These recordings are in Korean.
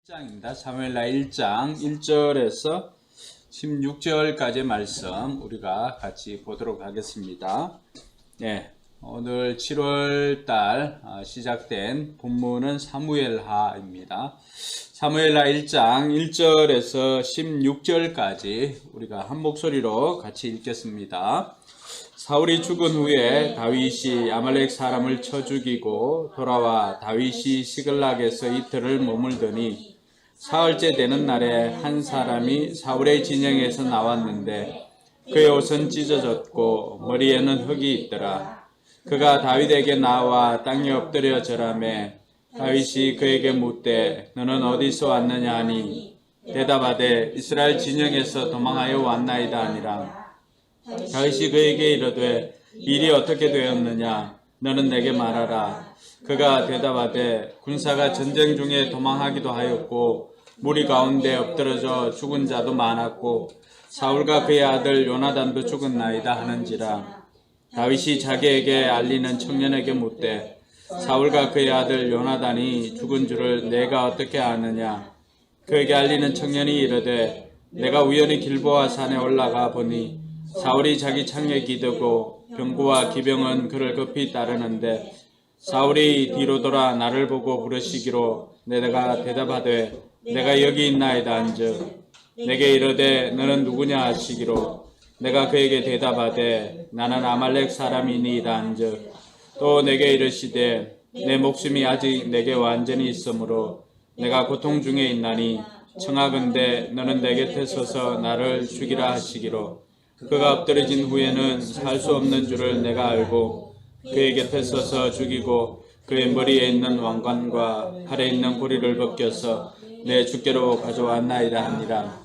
1장입니다. 사무엘하 1장 1절에서 16절까지의 말씀 우리가 같이 보도록 하겠습니다. 네, 오늘 7월달 시작된 본문은 사무엘하입니다. 사무엘하 1장 1절에서 16절까지 우리가 한 목소리로 같이 읽겠습니다. 사울이 죽은 후에 다윗이 아말렉 사람을 쳐 죽이고 돌아와 다윗이 시글락에서 이틀을 머물더니 사흘째 되는 날에 한 사람이 사울의 진영에서 나왔는데 그의 옷은 찢어졌고 머리에는 흙이 있더라. 그가 다윗에게 나와 땅에 엎드려 절하매 다윗이 그에게 묻되 너는 어디서 왔느냐 하니 대답하되 이스라엘 진영에서 도망하여 왔나이다 하니라. 다윗이 그에게 이르되 일이 어떻게 되었느냐 너는 내게 말하라. 그가 대답하되 군사가 전쟁 중에 도망하기도 하였고 무리 가운데 엎드러져 죽은 자도 많았고 사울과 그의 아들 요나단도 죽었나이다 하는지라. 다윗이 자기에게 알리는 청년에게 묻되 사울과 그의 아들 요나단이 죽은 줄을 내가 어떻게 아느냐. 그에게 알리는 청년이 이르되 내가 우연히 길보아 산에 올라가 보니 사울이 자기 창에 기대고 병구와 기병은 그를 급히 따르는데 사울이 뒤로 돌아 나를 보고 부르시기로 내가 대답하되 내가 여기 있나이다 한즉 내게 이르되 너는 누구냐 하시기로 내가 그에게 대답하되 나는 아말렉 사람이니이다 한즉 또 내게 이르시되 내 목숨이 아직 내게 완전히 있으므로 내가 고통 중에 있나니 청하건대 너는 내 곁에 서서 나를 죽이라 하시기로 그가 엎드러진 후에는 살 수 없는 줄을 내가 알고 그의 곁에 서서 죽이고 그의 머리에 있는 왕관과 팔에 있는 고리를 벗겨서 내 주께로 가져왔나이다 하니라.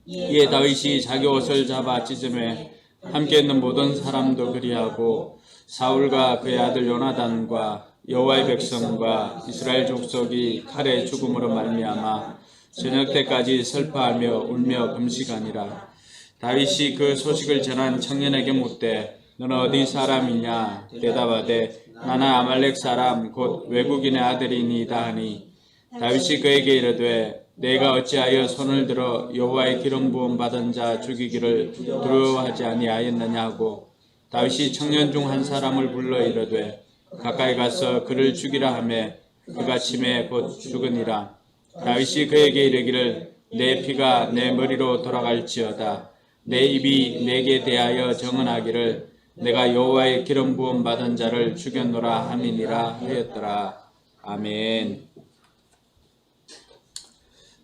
이에 다윗이 자기 옷을 잡아 찢음에 함께 있는 모든 사람도 그리하고 사울과 그의 아들 요나단과 여호와의 백성과 이스라엘 족속이 칼의 죽음으로 말미암아 저녁 때까지 슬퍼하며 울며 금식하니라. 다윗이 그 소식을 전한 청년에게 묻되 너는 어디 사람이냐. 대답하되 나는 아말렉 사람 곧 외국인의 아들이니이다 하니 다윗이 그에게 이르되 내가 어찌하여 손을 들어 여호와의 기름 부음 받은 자 죽이기를 두려워하지 아니하였느냐 하고 다윗이 청년 중 한 사람을 불러 이르되 가까이 가서 그를 죽이라 하매 그가 침에 곧 죽으니라. 다윗이 그에게 이르기를 내 피가 내 머리로 돌아갈지어다. 내 입이 내게 대하여 정언하기를 내가 여호와의 기름 부음 받은 자를 죽였노라 함이니라 하였더라. 아멘.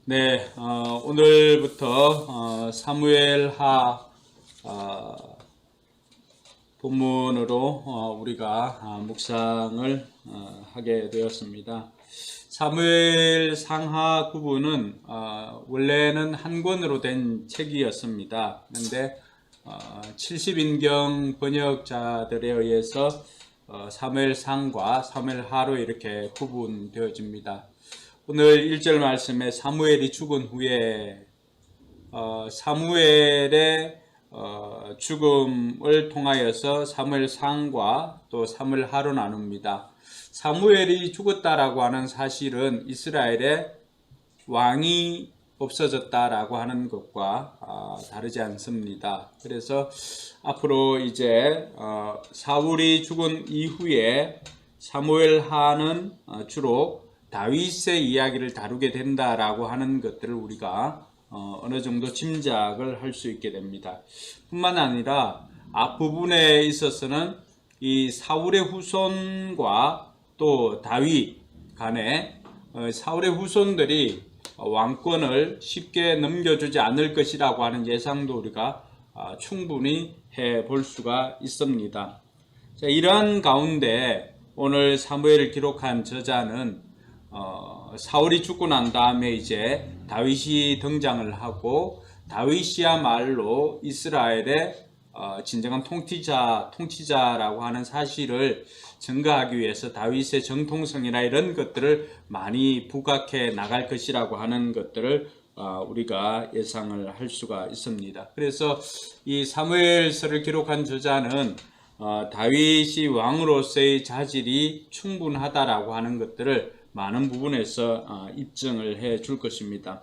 네, 오늘부터 사무엘하 본문으로 우리가 묵상을 하게 되었습니다. 사무엘 상하 구부는 원래는 한 권으로 된 책이었습니다. 그런데 70인경 번역자들에 의해서 사무엘 상과 사무엘 하로 이렇게 구분되어집니다. 오늘 1절 말씀에 사무엘이 죽은 후에 사무엘의 죽음을 통하여서 사무엘 상과 또 사무엘 하로 나눕니다. 사무엘이 죽었다라고 하는 사실은 이스라엘의 왕이 없어졌다라고 하는 것과 다르지 않습니다. 그래서 앞으로 이제 사울이 죽은 이후에 사무엘하는 주로 다윗의 이야기를 다루게 된다라고 하는 것들을 우리가 어느 정도 짐작을 할 수 있게 됩니다. 뿐만 아니라 앞부분에 있어서는 이 사울의 후손과 또 다윗 간에 사울의 후손들이 왕권을 쉽게 넘겨주지 않을 것이라고 하는 예상도 우리가 충분히 해볼 수가 있습니다. 자, 이러한 가운데 오늘 사무엘을 기록한 저자는 사울이 죽고 난 다음에 이제 다윗이 등장을 하고 다윗이야말로 이스라엘의 진정한 통치자라고 하는 사실을 증거하기 위해서 다윗의 정통성이나 이런 것들을 많이 부각해 나갈 것이라고 하는 것들을 우리가 예상을 할 수가 있습니다. 그래서 이 사무엘서를 기록한 저자는 다윗이 왕으로서의 자질이 충분하다라고 하는 것들을 많은 부분에서 입증을 해 줄 것입니다.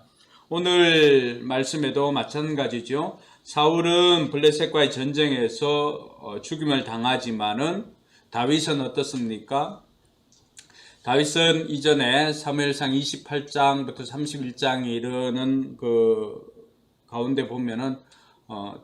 오늘 말씀에도 마찬가지죠. 사울은 블레셋과의 전쟁에서 죽임을 당하지만은 다윗은 어떻습니까? 다윗은 이전에 사무엘상 28장부터 31장에 이르는 그 가운데 보면은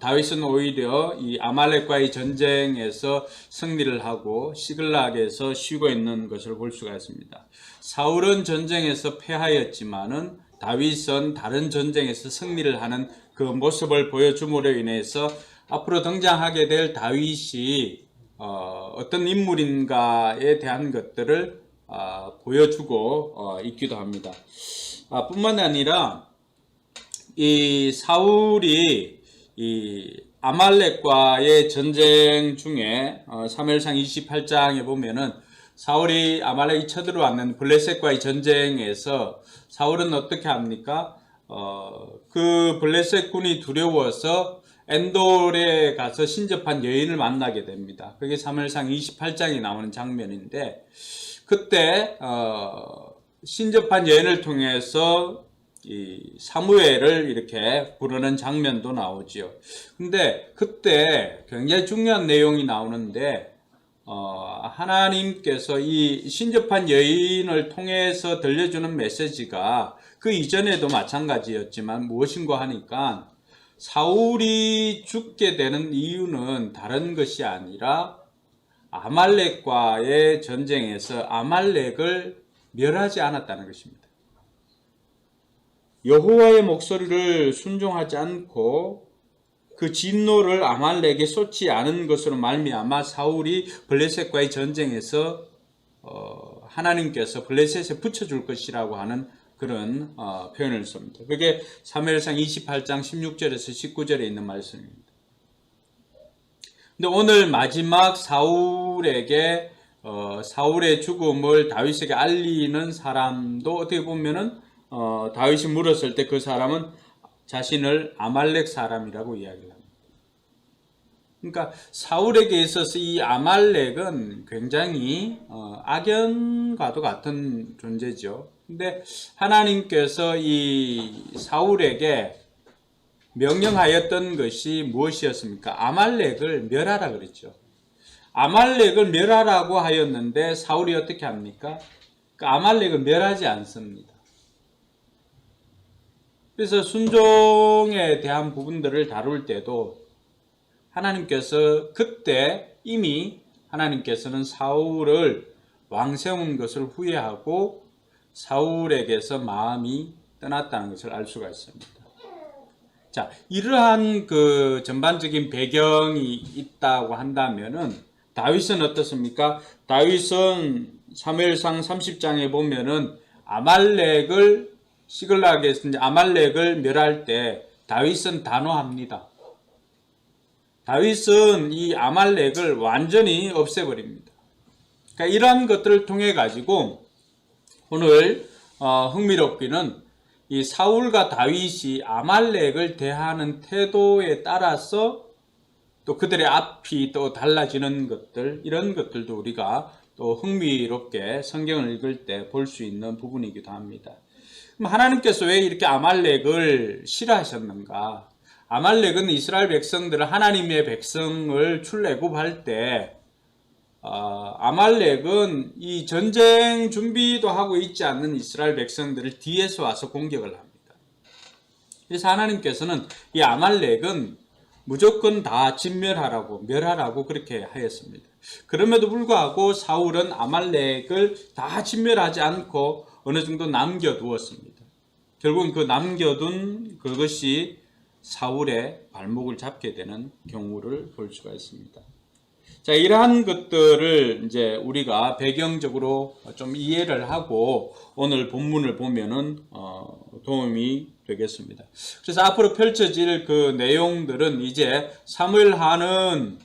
다윗은 오히려 이 아말렉과의 전쟁에서 승리를 하고 시글락에서 쉬고 있는 것을 볼 수가 있습니다. 사울은 전쟁에서 패하였지만은 다윗은 다른 전쟁에서 승리를 하는 그 모습을 보여줌으로 인해서 앞으로 등장하게 될 다윗이 어떤 인물인가에 대한 것들을 보여주고 있기도 합니다. 뿐만 아니라 이 사울이 이 아말렉과의 전쟁 중에 사무엘상 28장에 보면은 사울이 아말렉이 쳐들어왔는 블레셋과의 전쟁에서 사울은 어떻게 합니까? 그 블레셋 군이 두려워서 엔돌에 가서 신접한 여인을 만나게 됩니다. 그게 사무엘상 28장에 나오는 장면인데 그때 신접한 여인을 통해서 이 사무엘을 이렇게 부르는 장면도 나오지요. 근데 그때 굉장히 중요한 내용이 나오는데 하나님께서 이 신접한 여인을 통해서 들려주는 메시지가 그 이전에도 마찬가지였지만 무엇인가 하니까 사울이 죽게 되는 이유는 다른 것이 아니라 아말렉과의 전쟁에서 아말렉을 멸하지 않았다는 것입니다. 여호와의 목소리를 순종하지 않고 그 진노를 아말렉에 쏟지 않은 것으로 말미암아 사울이 블레셋과의 전쟁에서 하나님께서 블레셋에 붙여줄 것이라고 하는 그런 표현을 씁니다. 그게 사무엘상 28장 16절에서 19절에 있는 말씀입니다. 근데 오늘 마지막 사울에게 사울의 죽음을 다윗에게 알리는 사람도 어떻게 보면은 다윗이 물었을 때 그 사람은 자신을 아말렉 사람이라고 이야기를 합니다. 그러니까 사울에게 있어서 이 아말렉은 굉장히 악연과도 같은 존재죠. 근데 하나님께서 이 사울에게 명령하였던 것이 무엇이었습니까? 아말렉을 멸하라 그랬죠. 아말렉을 멸하라고 하였는데 사울이 어떻게 합니까? 그 아말렉을 멸하지 않습니다. 그래서 순종에 대한 부분들을 다룰 때도 하나님께서 그때 이미 하나님께서는 사울을 왕 세운 것을 후회하고 사울에게서 마음이 떠났다는 것을 알 수가 있습니다. 자, 이러한 그 전반적인 배경이 있다고 한다면은 다윗은 어떻습니까? 다윗은 사무엘상 30장에 보면은 아말렉을 시글락에서 이제 아말렉을 멸할 때 다윗은 단호합니다. 다윗은 이 아말렉을 완전히 없애버립니다. 그러니까 이러한 것들을 통해 가지고 오늘 흥미롭기는 이 사울과 다윗이 아말렉을 대하는 태도에 따라서 또 그들의 앞이 또 달라지는 것들, 이런 것들도 우리가 또 흥미롭게 성경을 읽을 때 볼 수 있는 부분이기도 합니다. 그럼 하나님께서 왜 이렇게 아말렉을 싫어하셨는가? 아말렉은 이스라엘 백성들을 하나님의 백성을 출애굽할 때 아말렉은 이 전쟁 준비도 하고 있지 않는 이스라엘 백성들을 뒤에서 와서 공격을 합니다. 그래서 하나님께서는 이 아말렉은 무조건 다 진멸하라고 멸하라고 그렇게 하였습니다. 그럼에도 불구하고 사울은 아말렉을 다 진멸하지 않고 어느 정도 남겨두었습니다. 결국은 그 남겨둔 그것이 사울의 발목을 잡게 되는 경우를 볼 수가 있습니다. 자, 이러한 것들을 이제 우리가 배경적으로 좀 이해를 하고 오늘 본문을 보면은 도움이 되겠습니다. 그래서 앞으로 펼쳐질 그 내용들은 이제 사무엘하는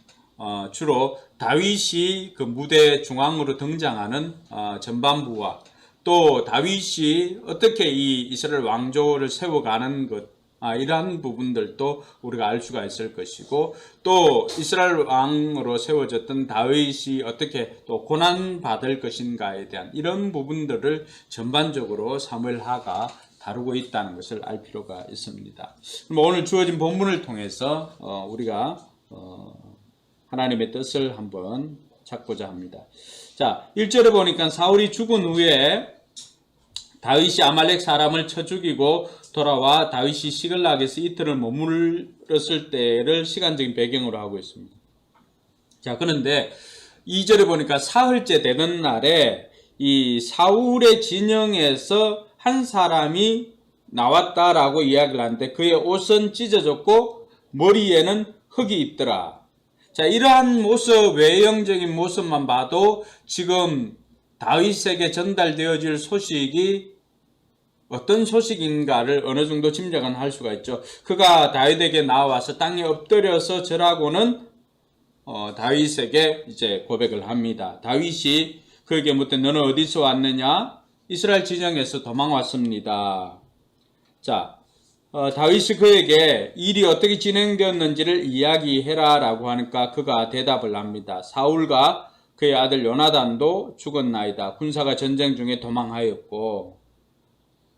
주로 다윗이 그 무대 중앙으로 등장하는 전반부와 또 다윗이 어떻게 이 이스라엘 왕조를 세워가는 것, 이러한 부분들도 우리가 알 수가 있을 것이고, 또 이스라엘 왕으로 세워졌던 다윗이 어떻게 또 고난받을 것인가에 대한 이런 부분들을 전반적으로 사무엘하가 다루고 있다는 것을 알 필요가 있습니다. 그럼 오늘 주어진 본문을 통해서 우리가 하나님의 뜻을 한번 찾고자 합니다. 자, 1절에 보니까 사울이 죽은 후에 다윗이 아말렉 사람을 쳐 죽이고 돌아와 다윗이 시글락에서 이틀을 머물렀을 때를 시간적인 배경으로 하고 있습니다. 자, 그런데 2절에 보니까 사흘째 되는 날에 이 사울의 진영에서 한 사람이 나왔다라고 이야기를 하는데 그의 옷은 찢어졌고 머리에는 흙이 있더라. 자, 이러한 모습, 외형적인 모습만 봐도 지금 다윗에게 전달되어질 소식이 어떤 소식인가를 어느 정도 짐작은 할 수가 있죠. 그가 다윗에게 나와서 땅에 엎드려서 절하고는 다윗에게 이제 고백을 합니다. 다윗이 그에게 묻되 너는 어디서 왔느냐? 이스라엘 진영에서 도망왔습니다. 자, 다윗이 그에게 일이 어떻게 진행되었는지를 이야기해라 라고 하니까 그가 대답을 합니다. 사울과 그의 아들 요나단도 죽었나이다. 군사가 전쟁 중에 도망하였고,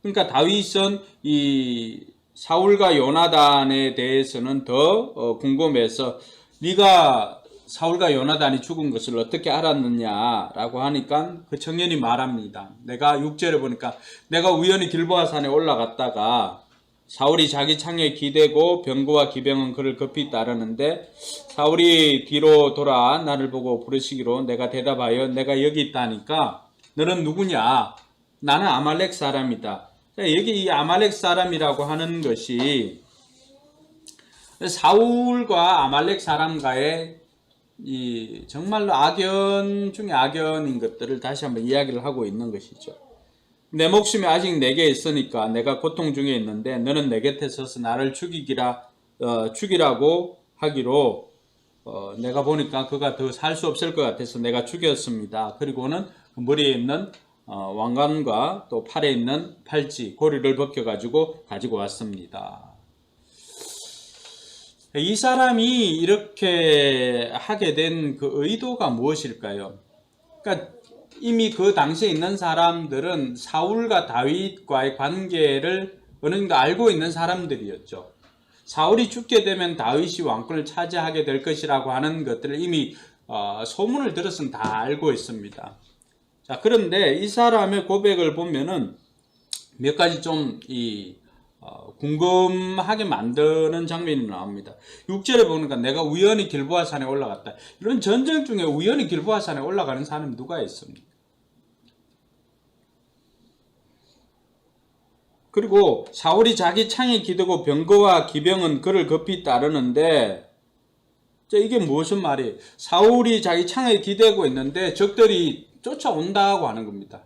그러니까 다윗은 이 사울과 요나단에 대해서는 더 궁금해서 네가 사울과 요나단이 죽은 것을 어떻게 알았느냐라고 하니까 그 청년이 말합니다. 내가 6절에 보니까 내가 우연히 길보아 산에 올라갔다가 사울이 자기 창에 기대고 병거와 기병은 그를 급히 따르는데 사울이 뒤로 돌아 나를 보고 부르시기로 내가 대답하여 내가 여기 있다니까 너는 누구냐? 나는 아말렉 사람이다. 여기 이 아말렉 사람이라고 하는 것이 사울과 아말렉 사람과의 이 정말로 악연 중에 악연인 것들을 다시 한번 이야기를 하고 있는 것이죠. 내 목숨이 아직 내게 있으니까 내가 고통 중에 있는데 너는 내 곁에 서서 나를 죽이라고 하기로 내가 보니까 그가 더 살 수 없을 것 같아서 내가 죽였습니다. 그리고는 그 머리에 있는 왕관과 또 팔에 있는 팔찌, 고리를 벗겨가지고 가지고 왔습니다. 이 사람이 이렇게 하게 된 그 의도가 무엇일까요? 그러니까 이미 그 당시에 있는 사람들은 사울과 다윗과의 관계를 어느 정도 알고 있는 사람들이었죠. 사울이 죽게 되면 다윗이 왕권을 차지하게 될 것이라고 하는 것들을 이미 소문을 들었으면 다 알고 있습니다. 자, 그런데 이 사람의 고백을 보면은 몇 가지 좀 궁금하게 만드는 장면이 나옵니다. 6절에 보니까 내가 우연히 길보아 산에 올라갔다. 이런 전쟁 중에 우연히 길보아 산에 올라가는 사람이 누가 있습니까? 그리고 사울이 자기 창에 기대고 병거와 기병은 그를 급히 따르는데 자, 이게 무슨 말이에요? 사울이 자기 창에 기대고 있는데 적들이 쫓아온다고 하는 겁니다.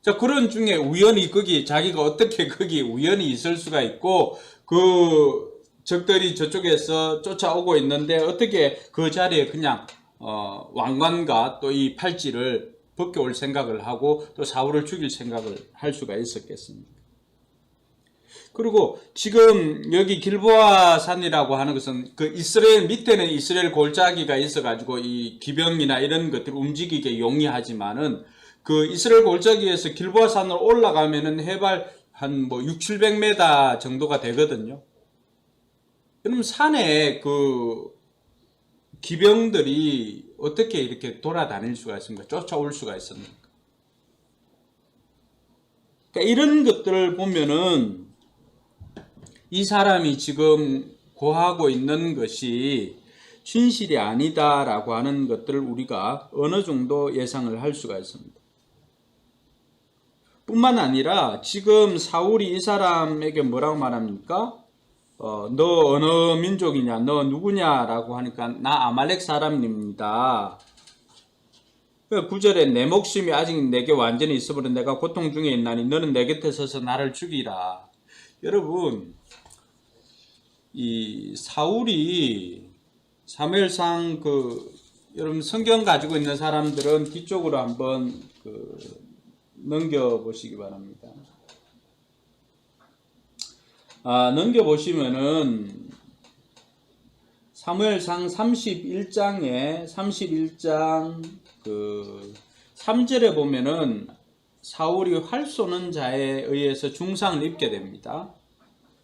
자, 그런 중에 우연히 자기가 어떻게 거기 우연히 있을 수가 있고, 그 적들이 저쪽에서 쫓아오고 있는데, 어떻게 그 자리에 그냥, 왕관과 또 이 팔찌를 벗겨올 생각을 하고, 또 사울을 죽일 생각을 할 수가 있었겠습니까? 그리고 지금 여기 길보아 산이라고 하는 것은 그 이스라엘 밑에는 이스라엘 골짜기가 있어가지고 이 기병이나 이런 것들을 움직이게 용이하지만은 그 이스라엘 골짜기에서 길보아 산으로 올라가면은 해발 한 600-700m 정도가 되거든요. 그럼 산에 그 기병들이 어떻게 이렇게 돌아다닐 수가 있습니까? 쫓아올 수가 있습니까? 그러니까 이런 것들을 보면은 이 사람이 지금 고하고 있는 것이 진실이 아니다라고 하는 것들을 우리가 어느 정도 예상을 할 수가 있습니다. 뿐만 아니라 지금 사울이 이 사람에게 뭐라고 말합니까? 너 어느 민족이냐? 너 누구냐라고 하니까 나 아말렉 사람입니다. 9절에 내 목숨이 아직 내게 완전히 있어버린 내가 고통 중에 있나니 너는 내 곁에 서서 나를 죽이라. 여러분, 이 사울이 사무엘상 여러분 성경 가지고 있는 사람들은 뒤쪽으로 한번 넘겨 보시기 바랍니다. 넘겨보시면은 사무엘상 31장 그 3절에 보면은 사울이 활 쏘는 자에 의해서 중상을 입게 됩니다.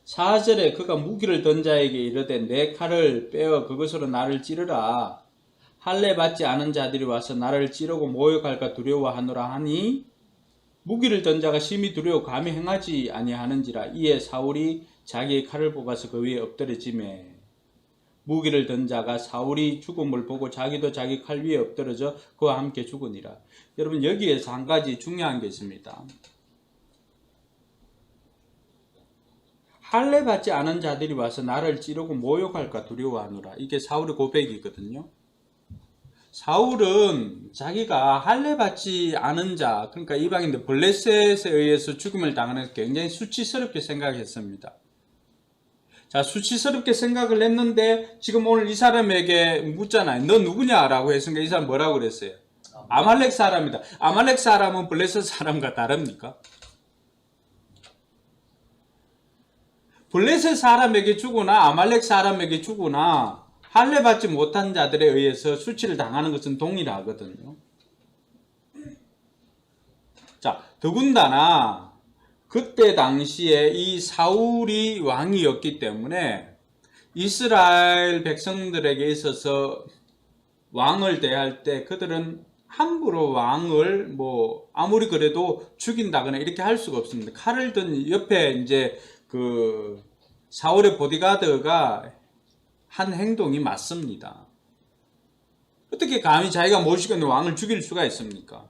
4절에 그가 무기를 든 자에게 이르되 내 칼을 빼어 그것으로 나를 찌르라. 할례 받지 않은 자들이 와서 나를 찌르고 모욕할까 두려워하노라 하니 무기를 든 자가 심히 두려워 감히 행하지 아니하는지라. 이에 사울이 자기의 칼을 뽑아서 그 위에 엎드려지매 무기를 든 자가 사울이 죽음을 보고 자기도 자기 칼 위에 엎드러져 그와 함께 죽으니라. 여러분 여기에서 한 가지 중요한 게 있습니다. 할례 받지 않은 자들이 와서 나를 찌르고 모욕할까 두려워하노라. 이게 사울의 고백이거든요. 사울은 자기가 할례 받지 않은 자, 그러니까 이방인들 블레셋에 의해서 죽음을 당하는 것을 굉장히 수치스럽게 생각했습니다. 자, 수치스럽게 생각을 했는데 지금 오늘 이 사람에게 묻잖아요. 너 누구냐라고 했으니까 이 사람 뭐라고 그랬어요? 아말렉 사람이다. 아말렉 사람은 블레셋 사람과 다릅니까? 블레셋 사람에게 주거나 아말렉 사람에게 주거나 할례 받지 못한 자들에 의해서 수치를 당하는 것은 동일하거든요. 자, 더군다나 그때 당시에 이 사울이 왕이었기 때문에 이스라엘 백성들에게 있어서 왕을 대할 때 그들은 함부로 왕을 아무리 그래도 죽인다거나 이렇게 할 수가 없습니다. 칼을 든 옆에 이제 그 사울의 보디가드가 한 행동이 맞습니다. 어떻게 감히 자기가 모시고 있는 왕을 죽일 수가 있습니까?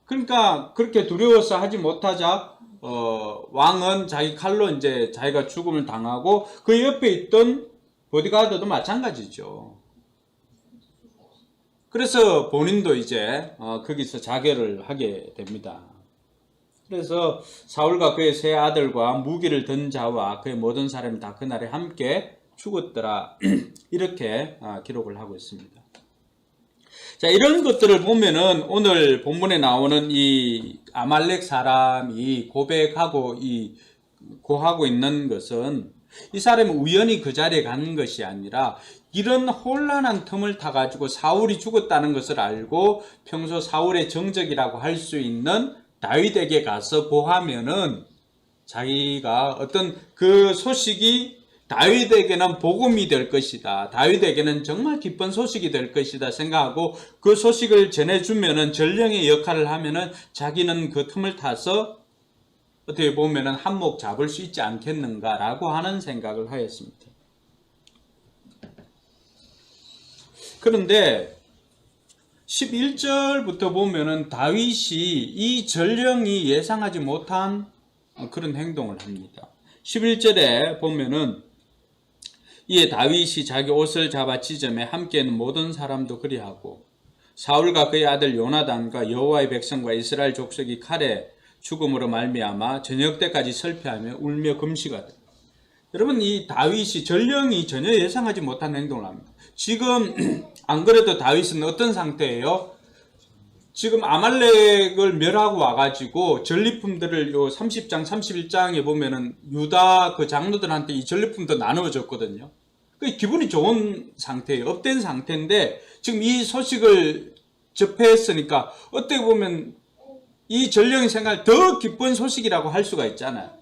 그러니까 그렇게 두려워서 하지 못하자 왕은 자기 칼로 이제 자기가 죽음을 당하고 그 옆에 있던 보디가드도 마찬가지죠. 그래서 본인도 이제 거기서 자결을 하게 됩니다. 그래서 사울과 그의 세 아들과 무기를 든 자와 그의 모든 사람이 다 그날에 함께 죽었더라. 이렇게 기록을 하고 있습니다. 자, 이런 것들을 보면은 오늘 본문에 나오는 이 아말렉 사람이 고백하고 고하고 있는 것은 이 사람이 우연히 그 자리에 간 것이 아니라 이런 혼란한 틈을 타가지고 사울이 죽었다는 것을 알고 평소 사울의 정적이라고 할 수 있는 다윗에게 가서 고하면은 자기가 어떤 그 소식이 다윗에게는 복음이 될 것이다. 다윗에게는 정말 기쁜 소식이 될 것이다 생각하고 그 소식을 전해주면은 전령의 역할을 하면은 자기는 그 틈을 타서 어떻게 보면은 한몫 잡을 수 있지 않겠는가라고 하는 생각을 하였습니다. 그런데 11절부터 보면은 다윗이 이 전령이 예상하지 못한 그런 행동을 합니다. 11절에 보면은 이에 다윗이 자기 옷을 잡아 찢으며 함께 있는 모든 사람도 그리하고 사울과 그의 아들 요나단과 여호와의 백성과 이스라엘 족속이 칼에 죽음으로 말미암아 저녁 때까지 설패하며 울며 금식하더라. 여러분 이 다윗이 전령이 전혀 예상하지 못한 행동을 합니다. 지금 안 그래도 다윗은 어떤 상태예요? 지금 아말렉을 멸하고 와가지고 전리품들을 요 30장 31장에 보면은 유다 그 장로들한테 이 전리품도 나누어졌거든요. 그 기분이 좋은 상태예요. 업된 상태인데 지금 이 소식을 접했으니까 어떻게 보면 이 전령이 생각할 더 기쁜 소식이라고 할 수가 있잖아요.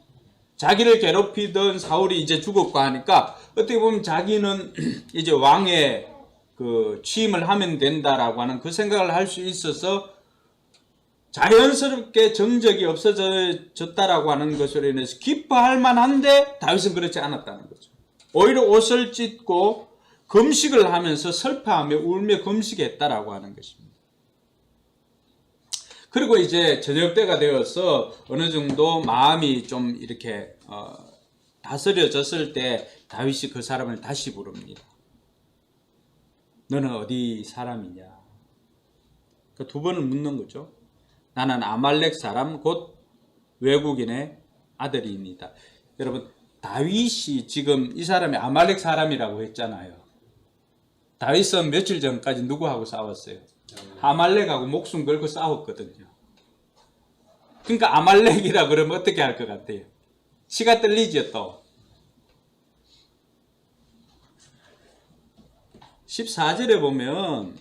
자기를 괴롭히던 사울이 이제 죽었고 하니까 어떻게 보면 자기는 이제 왕의 그 취임을 하면 된다라고 하는 그 생각을 할 수 있어서 자연스럽게 정적이 없어졌다라고 하는 것으로 인해서 기뻐할 만한데 다윗은 그렇지 않았다는 거죠. 오히려 옷을 찢고 금식을 하면서 슬퍼하며 울며 금식했다라고 하는 것입니다. 그리고 이제 저녁 때가 되어서 어느 정도 마음이 좀 이렇게 다스려졌을 때 다윗이 그 사람을 다시 부릅니다. 너는 어디 사람이냐? 그 두 번을 묻는 거죠. 나는 아말렉 사람 곧 외국인의 아들입니다. 여러분 다윗이 지금 이 사람이 아말렉 사람이라고 했잖아요. 다윗은 며칠 전까지 누구하고 싸웠어요? 아말렉하고 목숨 걸고 싸웠거든요. 그러니까 아말렉이라 그러면 어떻게 할 것 같아요? 치가 떨리죠 또. 14절에 보면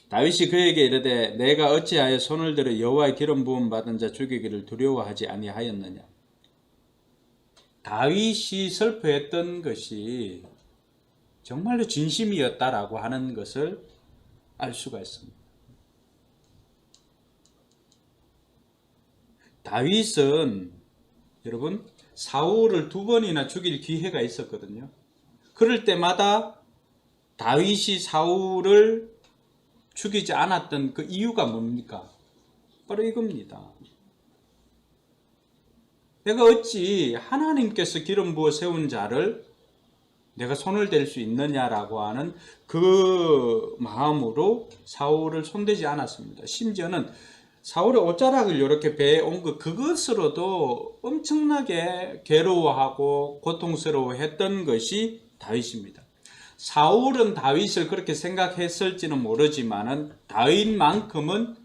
다윗이 그에게 이르되 내가 어찌하여 손을 들어 여호와의 기름 부음 받은 자 죽이기를 두려워하지 아니하였느냐. 다윗이 슬퍼했던 것이 정말로 진심이었다라고 하는 것을 알 수가 있습니다. 다윗은 여러분 사울을 2번이나 죽일 기회가 있었거든요. 그럴 때마다 다윗이 사울을 죽이지 않았던 그 이유가 뭡니까? 바로 이겁니다. 내가 어찌 하나님께서 기름 부어 세운 자를 내가 손을 댈 수 있느냐라고 하는 그 마음으로 사울을 손대지 않았습니다. 심지어는 사울의 옷자락을 이렇게 배에 온 그것으로도 엄청나게 괴로워하고 고통스러워했던 것이 다윗입니다. 사울은 다윗을 그렇게 생각했을지는 모르지만은 다윗만큼은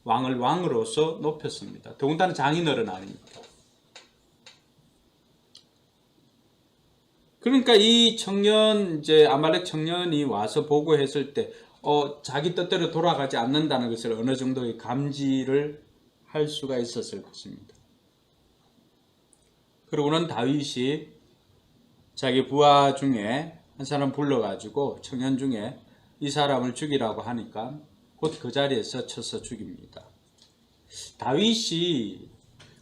왕을 왕으로서 높였습니다. 더군다나 장인어른 아닙니까? 그러니까 이 청년, 이제 아말렉 청년이 와서 보고했을 때, 자기 뜻대로 돌아가지 않는다는 것을 어느 정도의 감지를 할 수가 있었을 것입니다. 그러고는 다윗이 자기 부하 중에 한 사람 불러가지고 청년 중에 이 사람을 죽이라고 하니까 곧 그 자리에서 쳐서 죽입니다. 다윗이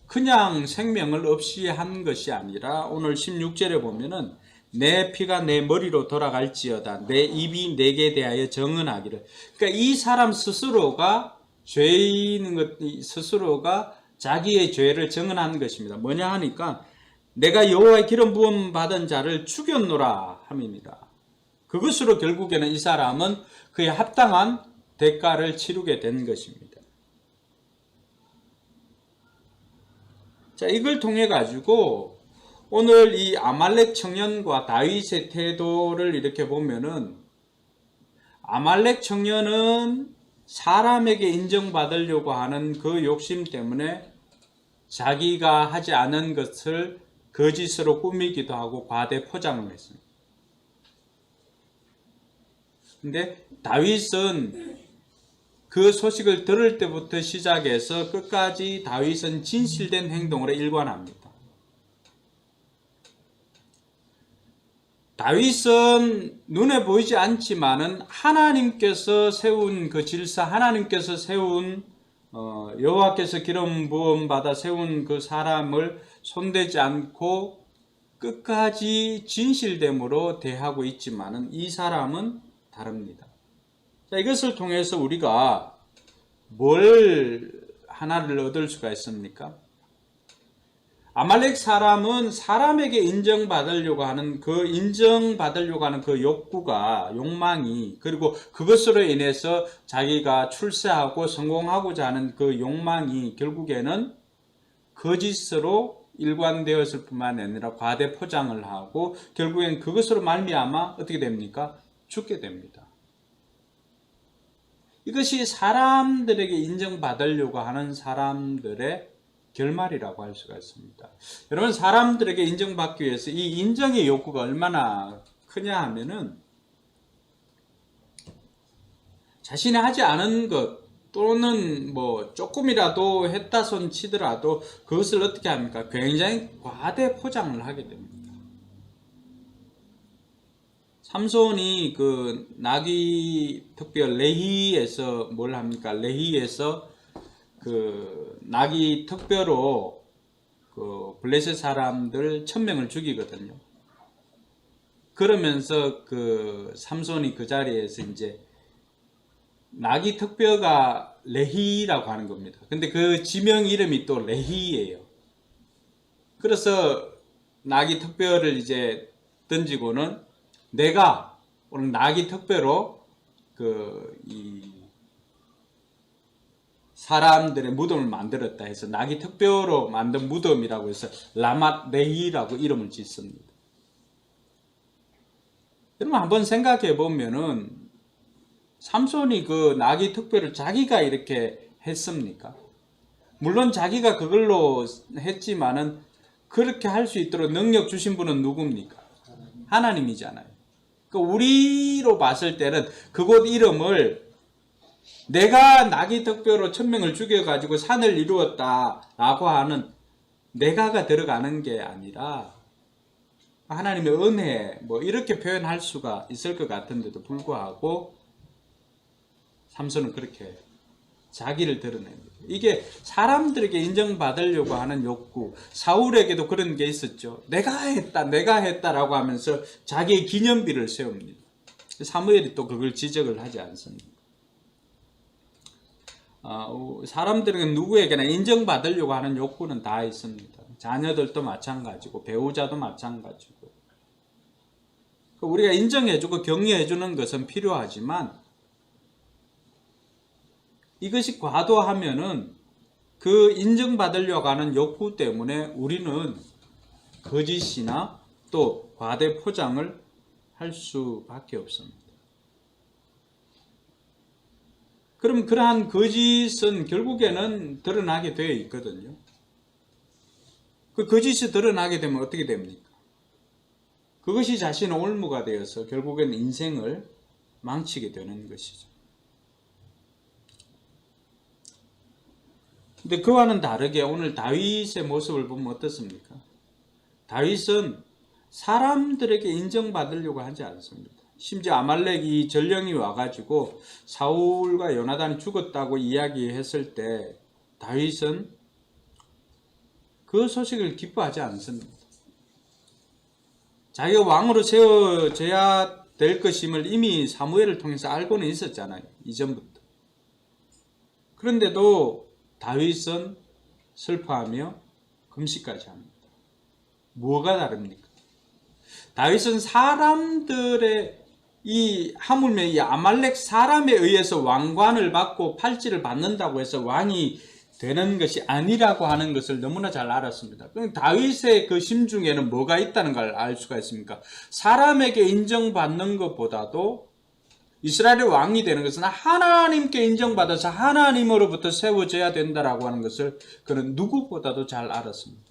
그냥 생명을 없이 한 것이 아니라 오늘 16절에 보면은 내 피가 내 머리로 돌아갈지어다 내 입이 내게 대하여 정언하기를. 그러니까 이 사람 스스로가 죄인인 것 스스로가 자기의 죄를 정언한 것입니다. 뭐냐 하니까 내가 여호와의 기름 부음 받은 자를 죽였노라 함입니다. 그것으로 결국에는 이 사람은 그에 합당한 대가를 치르게 된 것입니다. 자, 이걸 통해 가지고 오늘 이 아말렉 청년과 다윗의 태도를 이렇게 보면은 아말렉 청년은 사람에게 인정받으려고 하는 그 욕심 때문에 자기가 하지 않은 것을 거짓으로 꾸미기도 하고 과대 포장을 했습니다. 근데 다윗은 그 소식을 들을 때부터 시작해서 끝까지 다윗은 진실된 행동으로 일관합니다. 다윗은 눈에 보이지 않지만은 하나님께서 세운 그 질서, 하나님께서 세운 여호와께서 기름 부음 받아 세운 그 사람을 손대지 않고 끝까지 진실됨으로 대하고 있지만은 이 사람은 다릅니다. 자, 이것을 통해서 우리가 뭘 하나를 얻을 수가 있습니까? 아말렉 사람은 사람에게 인정받으려고 하는 그 욕구가, 욕망이, 그리고 그것으로 인해서 자기가 출세하고 성공하고자 하는 그 욕망이 결국에는 거짓으로 일관되었을 뿐만 아니라 과대 포장을 하고 결국엔 그것으로 말미암아 어떻게 됩니까? 죽게 됩니다. 이것이 사람들에게 인정받으려고 하는 사람들의 결말이라고 할 수가 있습니다. 여러분, 사람들에게 인정받기 위해서 이 인정의 욕구가 얼마나 크냐 하면은 자신이 하지 않은 것 또는 뭐 조금이라도 했다 손 치더라도 그것을 어떻게 합니까? 굉장히 과대 포장을 하게 됩니다. 삼손이 그 나귀 특별 레히에서 뭘 합니까? 레히에서 그 나귀 특별로 그 블레셋 사람들 1000명을 죽이거든요. 그러면서 그 삼손이 그 자리에서 이제 나귀 특별가 레히라고 하는 겁니다. 근데 그 지명 이름이 또 레히예요. 그래서 나귀 특별을 이제 던지고는 내가 오늘 나귀 특별로 이 사람들의 무덤을 만들었다 해서 나귀 특별로 만든 무덤이라고 해서 라맛 레히라고 이름을 짓습니다. 여러분 한번 생각해 보면은 삼손이 그 나귀 특별을 자기가 이렇게 했습니까? 물론 자기가 그걸로 했지만은 그렇게 할 수 있도록 능력 주신 분은 누굽니까? 하나님이잖아요. 그러니까 우리로 봤을 때는 그곳 이름을 내가 나귀 턱뼈로 1000명을 죽여가지고 산을 이루었다라고 하는 내가가 들어가는 게 아니라 하나님의 은혜 뭐 이렇게 표현할 수가 있을 것 같은데도 불구하고 삼손은 그렇게 자기를 드러냅니다. 이게 사람들에게 인정받으려고 하는 욕구, 사울에게도 그런 게 있었죠. 내가 했다라고 하면서 자기의 기념비를 세웁니다. 사무엘이 또 그걸 지적을 하지 않습니다. 사람들에게 누구에게나 인정받으려고 하는 욕구는 다 있습니다. 자녀들도 마찬가지고 배우자도 마찬가지고 우리가 인정해주고 격려해주는 것은 필요하지만 이것이 과도하면은 그 인정받으려고 하는 욕구 때문에 우리는 거짓이나 또 과대 포장을 할 수밖에 없습니다. 그럼 그러한 거짓은 결국에는 드러나게 되어 있거든요. 그 거짓이 드러나게 되면 어떻게 됩니까? 그것이 자신의 올무가 되어서 결국엔 인생을 망치게 되는 것이죠. 근데 그와는 다르게 오늘 다윗의 모습을 보면 어떻습니까? 다윗은 사람들에게 인정받으려고 하지 않습니다. 심지어 아말렉이 전령이 와가지고 사울과 요나단이 죽었다고 이야기했을 때 다윗은 그 소식을 기뻐하지 않습니다. 자기가 왕으로 세워져야 될 것임을 이미 사무엘을 통해서 알고는 있었잖아요. 이전부터. 그런데도 다윗은 슬퍼하며 금식까지 합니다. 뭐가 다릅니까? 다윗은 사람들의 하물며 이 아말렉 사람에 의해서 왕관을 받고 팔찌를 받는다고 해서 왕이 되는 것이 아니라고 하는 것을 너무나 잘 알았습니다. 다윗의 그 심중에는 뭐가 있다는 걸 알 수가 있습니까? 사람에게 인정받는 것보다도 이스라엘의 왕이 되는 것은 하나님께 인정받아서 하나님으로부터 세워져야 된다라고 하는 것을 그는 누구보다도 잘 알았습니다.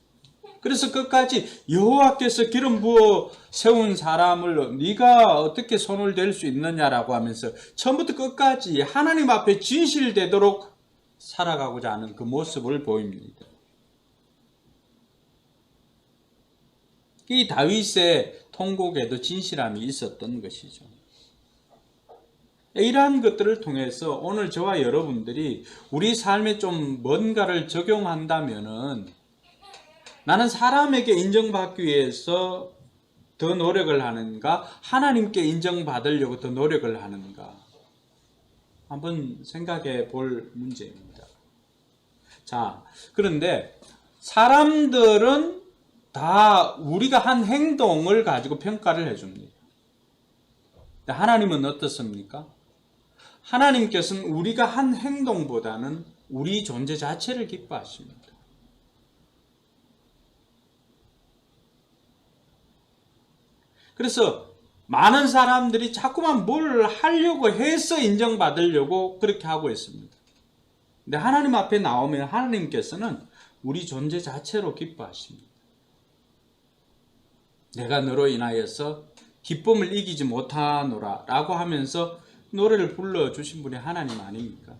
그래서 끝까지 여호와께서 기름 부어 세운 사람을 네가 어떻게 손을 댈 수 있느냐라고 하면서 처음부터 끝까지 하나님 앞에 진실되도록 살아가고자 하는 그 모습을 보입니다. 이 다윗의 통곡에도 진실함이 있었던 것이죠. 이러한 것들을 통해서 오늘 저와 여러분들이 우리 삶에 좀 뭔가를 적용한다면은 나는 사람에게 인정받기 위해서 더 노력을 하는가? 하나님께 인정받으려고 더 노력을 하는가? 한번 생각해 볼 문제입니다. 자, 그런데 사람들은 다 우리가 한 행동을 가지고 평가를 해줍니다. 하나님은 어떻습니까? 하나님께서는 우리가 한 행동보다는 우리 존재 자체를 기뻐하십니다. 그래서 많은 사람들이 자꾸만 뭘 하려고 해서 인정받으려고 그렇게 하고 있습니다. 근데 하나님 앞에 나오면 하나님께서는 우리 존재 자체로 기뻐하십니다. 내가 너로 인하여서 기쁨을 이기지 못하노라 라고 하면서 노래를 불러주신 분이 하나님 아닙니까?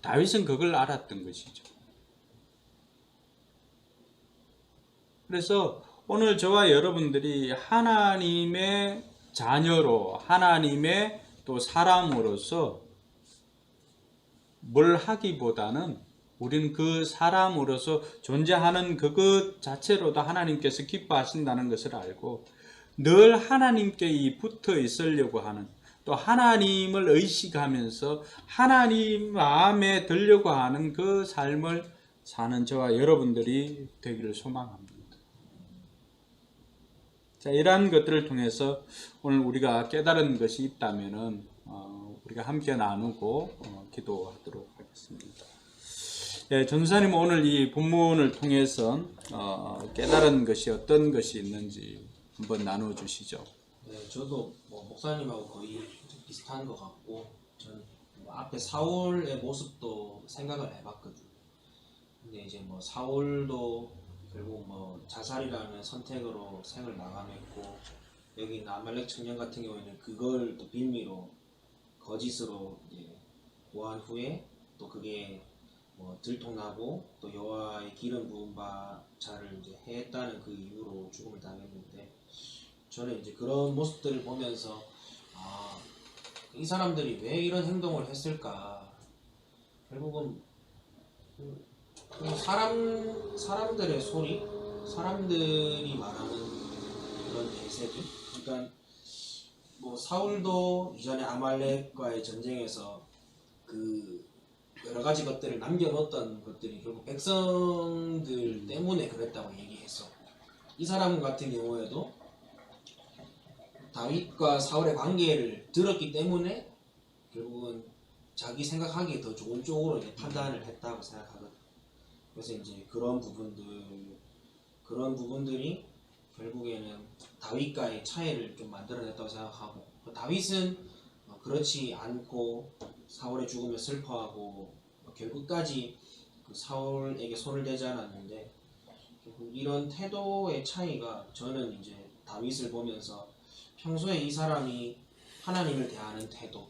다윗은 그걸 알았던 것이죠. 그래서 오늘 저와 여러분들이 하나님의 자녀로 하나님의 또 사람으로서 뭘 하기보다는 우리는 그 사람으로서 존재하는 그것 자체로도 하나님께서 기뻐하신다는 것을 알고 늘 하나님께 붙어 있으려고 하는 또 하나님을 의식하면서 하나님 마음에 들려고 하는 그 삶을 사는 저와 여러분들이 되기를 소망합니다. 자, 이러한 것들을 통해서 오늘 우리가 깨달은 것이 있다면은 우리가 함께 나누고 기도하도록 하겠습니다. 예, 전사님 오늘 이 본문을 통해서 깨달은 것이 어떤 것이 있는지 한번 나누어 주시죠. 네, 저도 목사님하고 거의 비슷한 것 같고, 저는 앞에 사울의 모습도 생각을 해봤거든요. 근데 이제 뭐 사울도 결국 뭐 자살이라는 선택으로 생을 마감했고, 여기 있는 아말렉 청년 같은 경우에는 그걸 또 빌미로 거짓으로 이제 고한 후에 또 그게 뭐 들통나고 또 여호와의 기름 부은 바 자를 이제 해했다는 그 이유로 죽음을 당했는데, 저는 이제 그런 모습들을 보면서 이 사람들이 왜 이런 행동을 했을까? 결국은 사람들의 소리, 사람들이 말하는 그런 대세들. 그러니까 뭐 사울도 이전에 아말렉과의 전쟁에서 그 여러 가지 것들을 남겨놓었던 것들이 결국 백성들 때문에 그랬다고 얘기했어. 이 사람 같은 경우에도 다윗과 사울의 관계를 들었기 때문에 결국은 자기 생각하기에 더 좋은 쪽으로 이제 판단을 했다고 생각하거든. 그래서 이제 그런 부분들이 결국에는 다윗과의 차이를 좀 만들어냈다고 생각하고, 다윗은 그렇지 않고 사울의 죽음을 슬퍼하고 결국까지 그 사울에게 손을 대지 않았는데, 결국 이런 태도의 차이가 저는 이제 다윗을 보면서 평소에 이 사람이 하나님을 대하는 태도,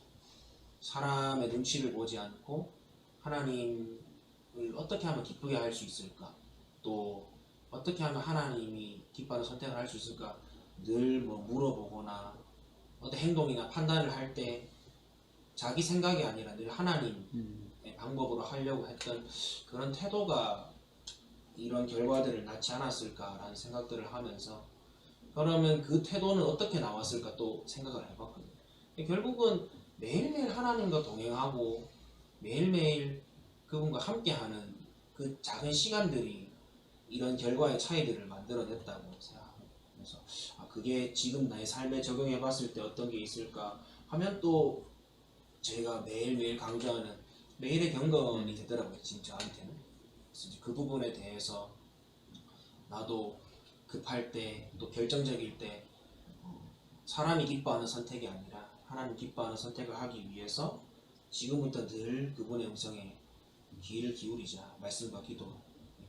사람의 눈치를 보지 않고 하나님을 어떻게 하면 기쁘게 할 수 있을까, 또 어떻게 하면 하나님이 기뻐하는 선택을 할 수 있을까 늘 뭐 물어보거나 어떤 행동이나 판단을 할 때 자기 생각이 아니라 늘 하나님의 방법으로 하려고 했던 그런 태도가 이런 결과들을 낳지 않았을까라는 생각들을 하면서, 그러면 그 태도는 어떻게 나왔을까 또 생각을 해봤거든요. 결국은 매일매일 하나님과 동행하고 매일매일 그분과 함께하는 그 작은 시간들이 이런 결과의 차이들을 만들어냈다고 생각합니다. 그래서 그게 지금 나의 삶에 적용해 봤을 때 어떤 게 있을까 하면 또 제가 매일매일 강조하는 매일의 경건이 되더라고요, 진짜한테는. 그래서 이제 그 부분에 대해서 나도 급할 때 또 결정적일 때 사람이 기뻐하는 선택이 아니라 하나님 기뻐하는 선택을 하기 위해서 지금부터 늘 그분의 음성에 귀를 기울이자, 말씀과 기도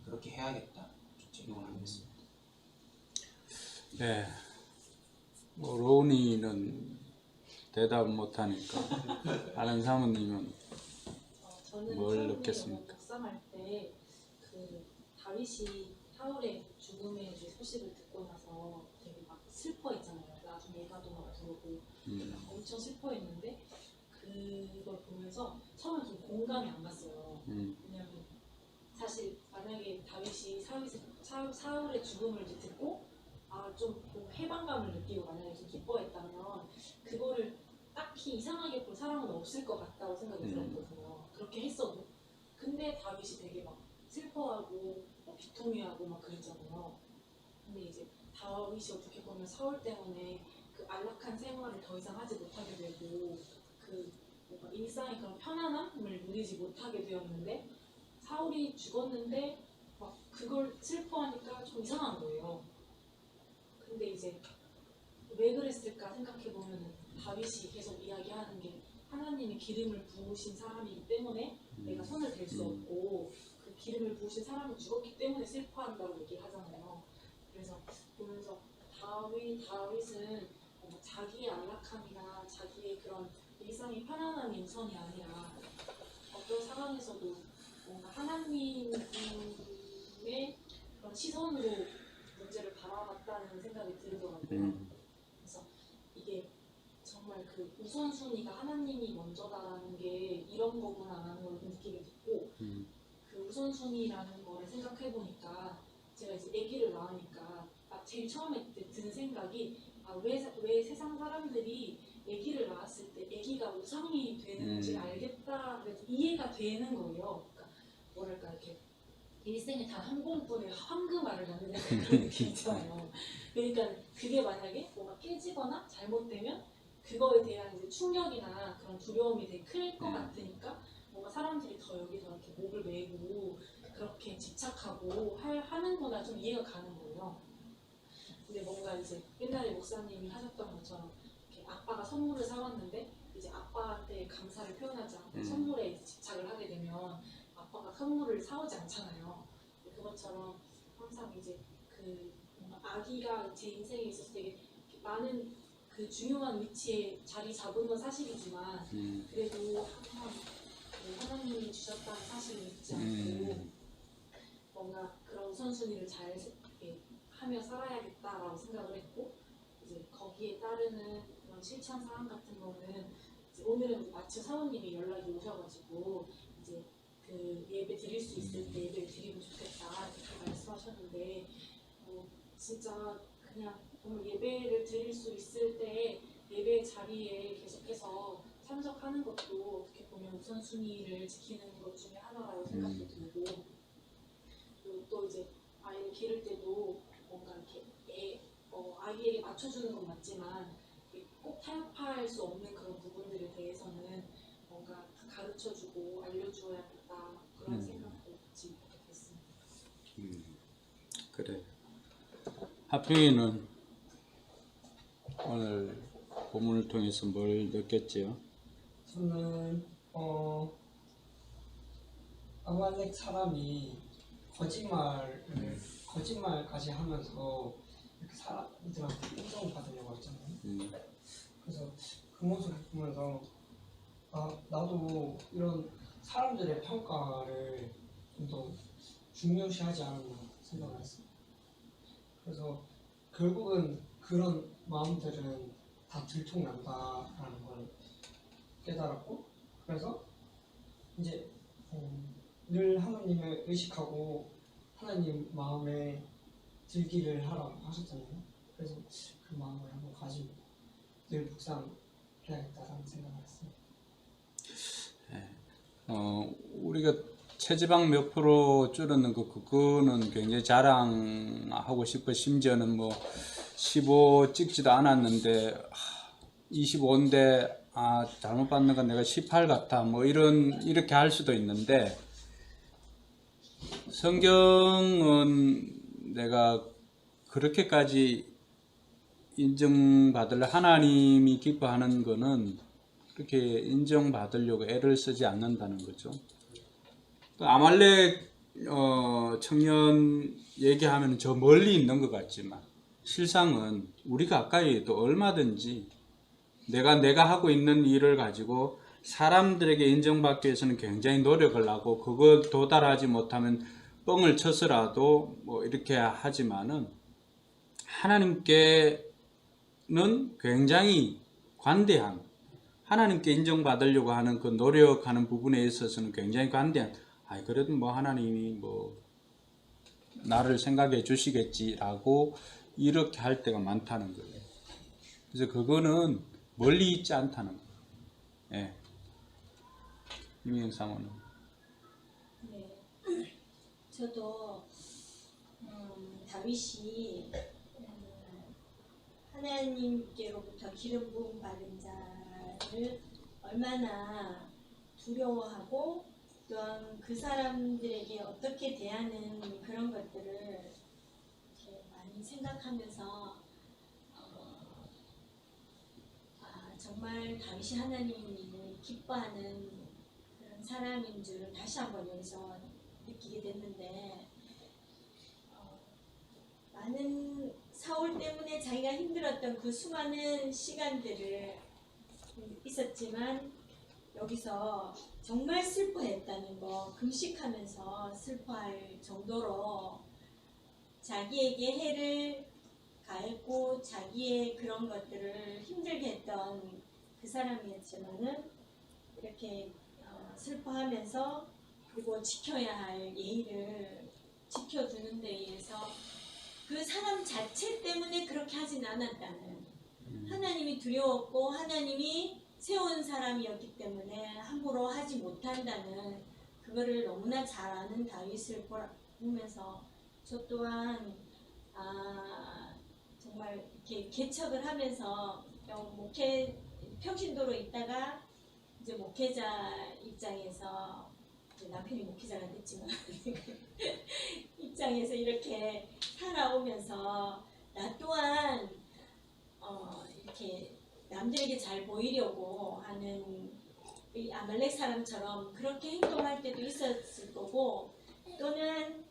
그렇게 해야겠다 적용을 하겠습니다. 네, 뭐 로니는 대답 못하니까 아는 사모님은 저는 뭘 처음에 느꼈습니까? 묵상할 때 그 다윗이 사울의 죽음의 이제 소식을 듣고 나서 되게 막 슬퍼했잖아요. 나중에 애가도 막 들어오고 엄청 슬퍼했는데, 그걸 보면서 처음에 좀 공감이 안 갔어요. 왜냐면 사실 만약에 다윗이 사울의 죽음을 이제 듣고 좀 해방감을 느끼고 만약에 좀 기뻐했다면 그거를 딱히 이상하게 볼 사람은 없을 것 같다고 생각이 들었거든요. 그렇게 했어도. 근데 다윗이 되게 막 슬퍼하고 비통해하고 막 그랬잖아요. 근데 이제 다윗이 어떻게 보면 사울 때문에 그 안락한 생활을 더 이상 하지 못하게 되고 그 뭔가 일상의 그런 편안함을 누리지 못하게 되었는데, 사울이 죽었는데 막 그걸 슬퍼하니까 좀 이상한 거예요. 근데 이제 왜 그랬을까 생각해보면 다윗이 계속 이야기하는 게 하나님이 기름을 부으신 사람이기 때문에 내가 손을 댈 수 없고, 그 기름을 부으신 사람이 죽었기 때문에 슬퍼한다고 얘기하잖아요. 그래서 보면서 다윗은 자기의 안락함이나 자기의 그런 일상의 편안함이 우선이 아니라 어떤 상황에서도 뭔가 하나님의 그런 시선으로 문제를 바라봤다는 생각이 들더라고요. 그래서 이게 정말 그 우선순위가 하나님이 먼저다라는 게 이런 거구나라는 걸 느끼게 됐고, 그 우선순위라는 거를 생각해 보니까 제가 이제 아기를 낳으니까 제일 처음에 든 생각이 왜 세상 사람들이 아기를 낳았을 때 아기가 우상이 되는지 알겠다, 그래서 이해가 되는 거예요. 그러니까 뭐랄까 이렇게 일생에 단 한 번뿐의 황금알을 낳는 그런 느낌 있잖아요. 그러니까 그게 만약에 뭔가 깨지거나 잘못되면 그거에 대한 이제 충격이나 그런 두려움이 되게 클 것 같으니까 뭔가 사람들이 더 여기서 이렇게 목을 메고 그렇게 집착하고 하는구나, 좀 이해가 가는 거예요. 근데 뭔가 이제 옛날에 목사님이 하셨던 것처럼 이렇게 아빠가 선물을 사왔는데 이제 아빠한테 감사를 표현하지 않고 선물에 이제 집착을 하게 되면 아빠가 선물을 사오지 않잖아요. 그것처럼 항상 이제 그 뭔가 아기가 제 인생에 있어서 되게 많은 그 중요한 위치에 자리 잡은 건 사실이지만 그래도 항상 그 하나님이 주셨다는 사실을 잊지 않고 뭔가 그런 우선순위를 잘 이렇게 하며 살아야겠다라고 생각을 했고 이제 거기에 따르는 그런 실천 사항 같은 거는 이제 오늘은 마침 사모님이 연락이 오셔가지고 이제 그 예배 드릴 수 있을 때 예배를 드리면 좋겠다 이렇게 말씀하셨는데 진짜 그냥 오늘 예배를 드릴 수 있을 때 예배 자리에 계속해서 참석하는 것도 어떻게 보면 우선순위를 지키는 것 중에 하나라고 생각도 들고 그리고 또 이제 아이를 기를 때도 뭔가 이렇게 아이에게 맞춰주는 건 맞지만 꼭 타협할 수 없는 그런 부분들에 대해서는 뭔가 가르쳐주고 알려주어야겠다 그런 생각도 같이 하게 됐습니다. 그래. 하평이는 오늘 본문을 통해서 뭘 느꼈지요? 저는 아말렉 사람이 거짓말까지 하면서 이렇게 사람들한테 인정받으려고 했잖아요. 그래서 그 모습을 보면서 나도 이런 사람들의 평가를 좀 더 중요시하지 않았나 생각을 했어요. 그래서 결국은 그런 마음들은 다 들통난다라는 걸 깨달았고 그래서 이제 늘 하나님을 의식하고 하나님 마음에 들기를 하라고 하셨잖아요. 그래서 그 마음을 한번 가지고 늘 묵상해야겠다라는 생각을 했어요. 우리가 체지방 몇 프로 줄었는 그거는 굉장히 자랑하고 싶어. 심지어는 뭐 15 찍지도 않았는데 25인데 잘못 봤는 건 내가 18 같아 뭐 이렇게 할 수도 있는데 성경은 내가 그렇게까지 인정받을 하나님이 기뻐하는 거는 그렇게 인정받으려고 애를 쓰지 않는다는 거죠. 아말렉 청년 얘기하면 저 멀리 있는 것 같지만 실상은 우리 가까이에도 얼마든지 내가 하고 있는 일을 가지고 사람들에게 인정받기 위해서는 굉장히 노력을 하고 그거 도달하지 못하면 뻥을 쳐서라도 뭐 이렇게 하지만은 하나님께는 굉장히 관대한 하나님께 인정받으려고 하는 그 노력하는 부분에 있어서는 굉장히 관대한 그래도 뭐 하나님이 뭐 나를 생각해 주시겠지라고 이렇게 할 때가 많다는 거예요. 그래서 그거는 멀리 있지 않다는 거예요. 예. 이민영 사모님. 네, 저도 다윗이 하나님께로부터 기름 부음 받은 자를 얼마나 두려워하고 또한 그 사람들에게 어떻게 대하는 그런 것들을 이렇게 많이 생각하면서 정말 다윗이 하나님을 기뻐하는 그런 사람인 줄을 다시 한번 여기서 느끼게 됐는데 많은 사울 때문에 자기가 힘들었던 그 수많은 시간들을 있었지만 여기서 정말 슬퍼했다는 거, 금식하면서 슬퍼할 정도로 자기에게 해를 가했고 자기의 그런 것들을 힘들게 했던 그 사람이었지만은 이렇게 슬퍼하면서 그리고 지켜야 할 예의를 지켜주는 데 의해서 그 사람 자체 때문에 그렇게 하진 않았다는 하나님이 두려웠고 하나님이 세운 사람이었기 때문에 함부로 하지 못한다는 그거를 너무나 잘 아는 다윗을 보면서 저 또한 정말 이렇게 개척을 하면서 평신도로 있다가 이제 목회자 입장에서 이제 남편이 목회자가 됐지만 입장에서 이렇게 살아오면서 나 또한 이렇게 남들에게 잘 보이려고 하는 이 아말렉 사람처럼 그렇게 행동할 때도 있었을 것 대하시고 또는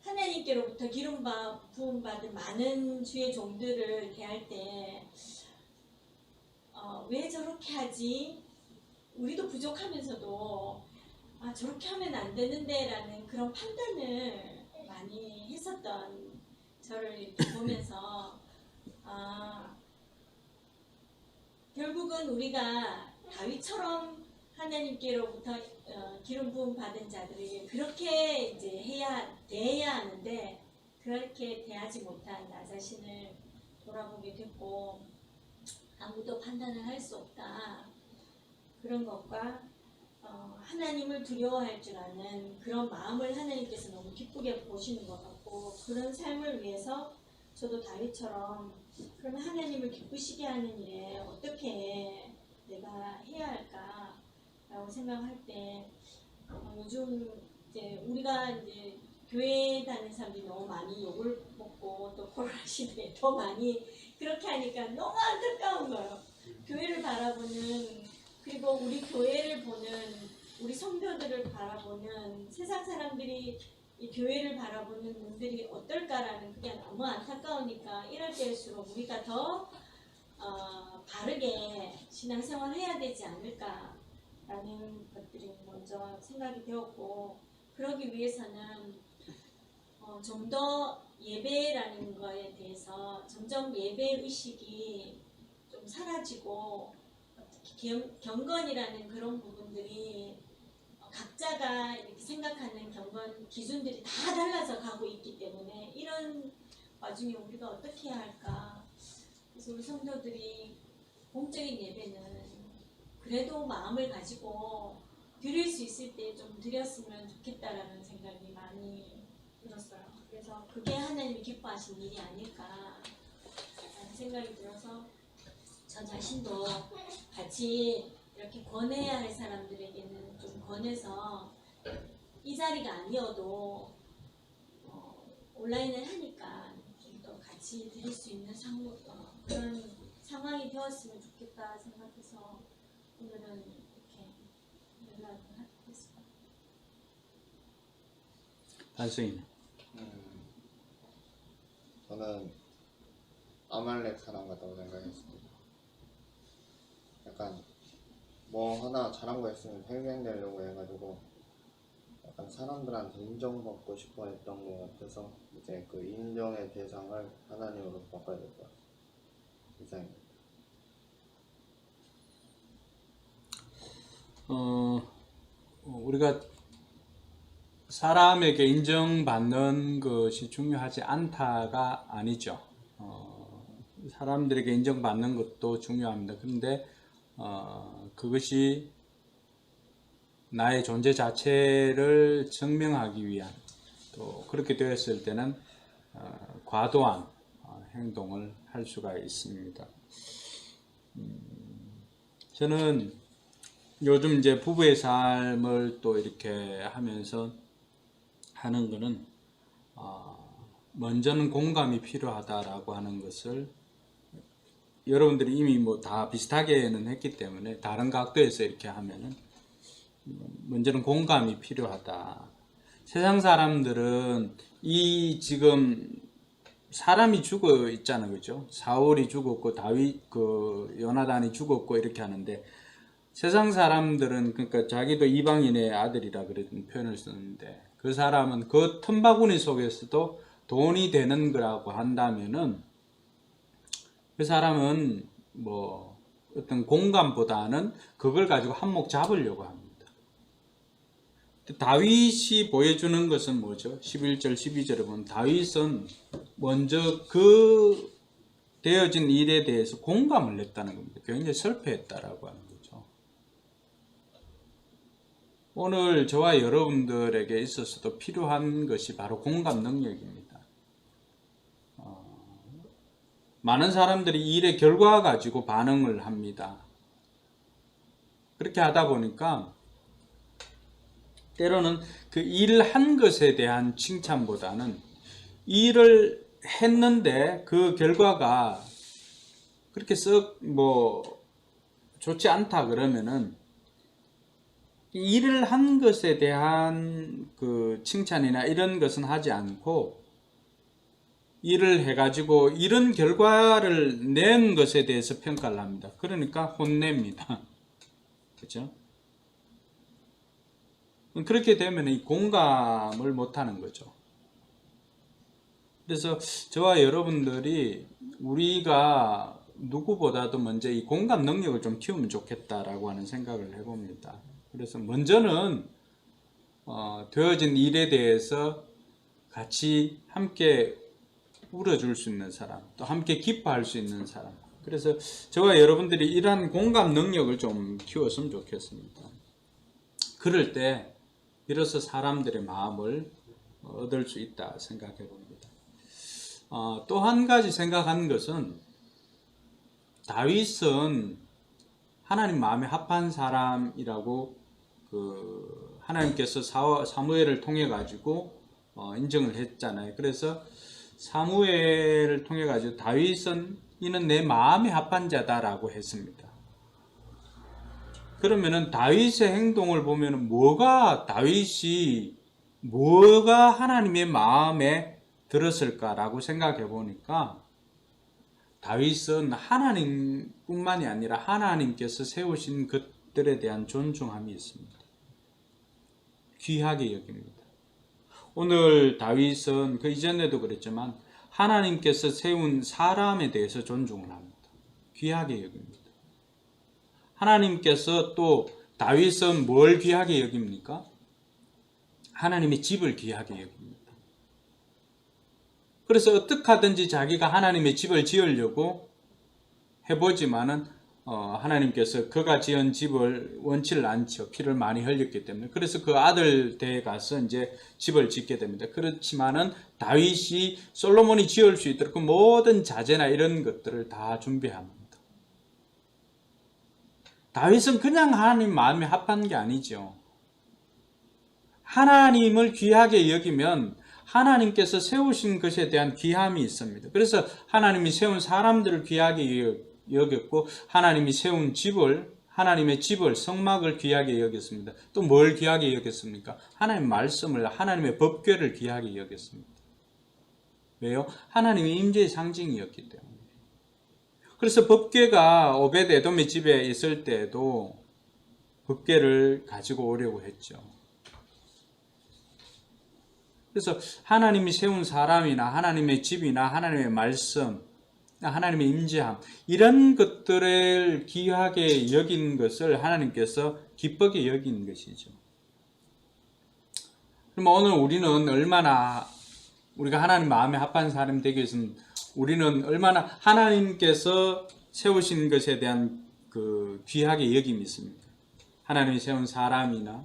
하나님께로부터 기름 부음 받은 많은 주의 종들을 대할 때 왜 저렇게 하지? 우리도 부족하면서도 저렇게 하면 안 되는데 라는 그런 판단을 많이 했었던 저를 이렇게 보면서 결국은 우리가 다윗처럼 하나님께로부터 기름 부음 받은 자들에게 그렇게 이제 대해야 하는데 그렇게 대하지 못한 나 자신을 돌아보게 됐고 아무도 판단을 할 수 없다. 그런 것과 하나님을 두려워할 줄 아는 그런 마음을 하나님께서 너무 기쁘게 보시는 것 같고 그런 삶을 위해서 저도 다윗처럼 그러면 하나님을 기쁘시게 하는 일에 어떻게 내가 해야 할까라고 생각할 때 요즘 이제 우리가 이제 교회 다니는 사람들이 너무 많이 욕을 먹고 또 코로나 시대에 더 많이 그렇게 하니까 너무 안타까운 거예요. 교회를 바라보는 그리고 우리 교회를 보는 우리 성도들을 바라보는 세상 사람들이 이 교회를 바라보는 눈들이 어떨까라는 그게 너무 안타까우니까 이럴 때일수록 우리가 더 바르게 신앙생활을 해야 되지 않을까라는 것들이 먼저 생각이 되었고 그러기 위해서는 좀 더 예배라는 거에 대해서 점점 예배 의식이 좀 사라지고 경건이라는 그런 부분들이 각자가 이렇게 생각하는 경건 기준들이 다 달라져 가고 있기 때문에 이런 와중에 우리가 어떻게 해야 할까. 그래서 우리 성도들이 공적인 예배는 그래도 마음을 가지고 드릴 수 있을 때 좀 드렸으면 좋겠다라는 생각이 많이 들었어요. 그래서 그게 하나님이 기뻐하신 일이 아닐까라는 생각이 들어서 저 자신도 같이 이렇게 권해야 할 사람들에게는 좀 권해서 이 자리가 아니어도 온라인을 하니까 좀 더 같이 드릴 수 있는 그런 상황이 되었으면 좋겠다 생각해서 오늘은 이렇게 연락을 하게 됐습니다. 단수인. 저는 아말렉 사람 같다고 생각했습니다. 약간 뭐 하나 잘한 거 있으면 팽팽되려고 해가지고 약간 사람들한테 인정받고 싶어 했던 것 같아서 이제 그 인정의 대상을 하나님으로 바꿔야 될 것 같아요. 이상입니다. 우리가 사람에게 인정받는 것이 중요하지 않다가 아니죠. 사람들에게 인정받는 것도 중요합니다. 그런데 그것이 나의 존재 자체를 증명하기 위한 또 그렇게 되었을 때는 과도한 행동을 할 수가 있습니다. 저는 요즘 이제 부부의 삶을 또 이렇게 하면서 하는 거는 먼저는 공감이 필요하다라고 하는 것을 여러분들이 이미 뭐 다 비슷하게는 했기 때문에 다른 각도에서 이렇게 하면은 먼저는 공감이 필요하다. 세상 사람들은 이 지금 사람이 죽어 있잖아요, 그죠? 사울이 죽었고 다윗 요나단이 죽었고 이렇게 하는데 세상 사람들은 그러니까 자기도 이방인의 아들이라 그런 표현을 쓰는데 그 사람은 그 틈바구니 속에서도 돈이 되는 거라고 한다면은 그 사람은 뭐 어떤 공감보다는 그걸 가지고 한몫 잡으려고 합니다. 다윗이 보여주는 것은 뭐죠? 11절 12절에 보면 다윗은 먼저 그 되어진 일에 대해서 공감을 했다는 겁니다. 굉장히 슬퍼했다라고 하는 거죠. 오늘 저와 여러분들에게 있어서도 필요한 것이 바로 공감 능력입니다. 많은 사람들이 이 일의 결과 가지고 반응을 합니다. 그렇게 하다 보니까 때로는 그 일을 한 것에 대한 칭찬보다는 일을 했는데 그 결과가 그렇게 썩 뭐 좋지 않다 그러면은 일을 한 것에 대한 그 칭찬이나 이런 것은 하지 않고 일을 해가지고 이런 결과를 낸 것에 대해서 평가를 합니다. 그러니까 혼냅니다. 그렇죠? 그렇게 되면 이 공감을 못하는 거죠. 그래서 저와 여러분들이 우리가 누구보다도 먼저 이 공감 능력을 좀 키우면 좋겠다라고 하는 생각을 해봅니다. 그래서 먼저는 되어진 일에 대해서 같이 함께 울어줄 수 있는 사람, 또 함께 기뻐할 수 있는 사람. 그래서 저와 여러분들이 이러한 공감 능력을 좀 키웠으면 좋겠습니다. 그럴 때 비로소 사람들의 마음을 얻을 수 있다 생각해 봅니다. 또 한 가지 생각하는 것은 다윗은 하나님 마음에 합한 사람이라고 하나님께서 사무엘을 통해 가지고 인정을 했잖아요. 그래서 사무엘을 통해 가지고 다윗은 이는 내 마음에 합한 자다라고 했습니다. 그러면은 다윗의 행동을 보면은 뭐가 하나님의 마음에 들었을까라고 생각해 보니까 다윗은 하나님뿐만이 아니라 하나님께서 세우신 것들에 대한 존중함이 있습니다. 귀하게 여깁니다. 오늘 다윗은 그 이전에도 그랬지만 하나님께서 세운 사람에 대해서 존중을 합니다. 귀하게 여깁니다. 하나님께서 또 다윗은 뭘 귀하게 여깁니까? 하나님의 집을 귀하게 여깁니다. 그래서 어떻게 하든지 자기가 하나님의 집을 지으려고 해보지만은 하나님께서 그가 지은 집을 원치를 않죠. 피를 많이 흘렸기 때문에. 그래서 그 아들 댁에 가서 이제 집을 짓게 됩니다. 그렇지만은 다윗이 솔로몬이 지을 수 있도록 그 모든 자재나 이런 것들을 다 준비합니다. 다윗은 그냥 하나님 마음에 합한 게 아니죠. 하나님을 귀하게 여기면 하나님께서 세우신 것에 대한 귀함이 있습니다. 그래서 하나님이 세운 사람들을 귀하게 여겼고 하나님이 세운 집을, 하나님의 집을, 성막을 귀하게 여겼습니다. 또 뭘 귀하게 여겼습니까? 하나님의 말씀을, 하나님의 법궤를 귀하게 여겼습니다. 왜요? 하나님의 임재의 상징이었기 때문에. 그래서 법궤가 오벳 에돔의 집에 있을 때에도 법궤를 가지고 오려고 했죠. 그래서 하나님이 세운 사람이나 하나님의 집이나 하나님의 말씀, 하나님의 임재함, 이런 것들을 귀하게 여긴 것을 하나님께서 기쁘게 여긴 것이죠. 그럼 오늘 우리는 얼마나 우리가 하나님 마음에 합한 사람이 되기 위해서는 우리는 얼마나 하나님께서 세우신 것에 대한 그 귀하게 여김이 있습니까? 하나님이 세운 사람이나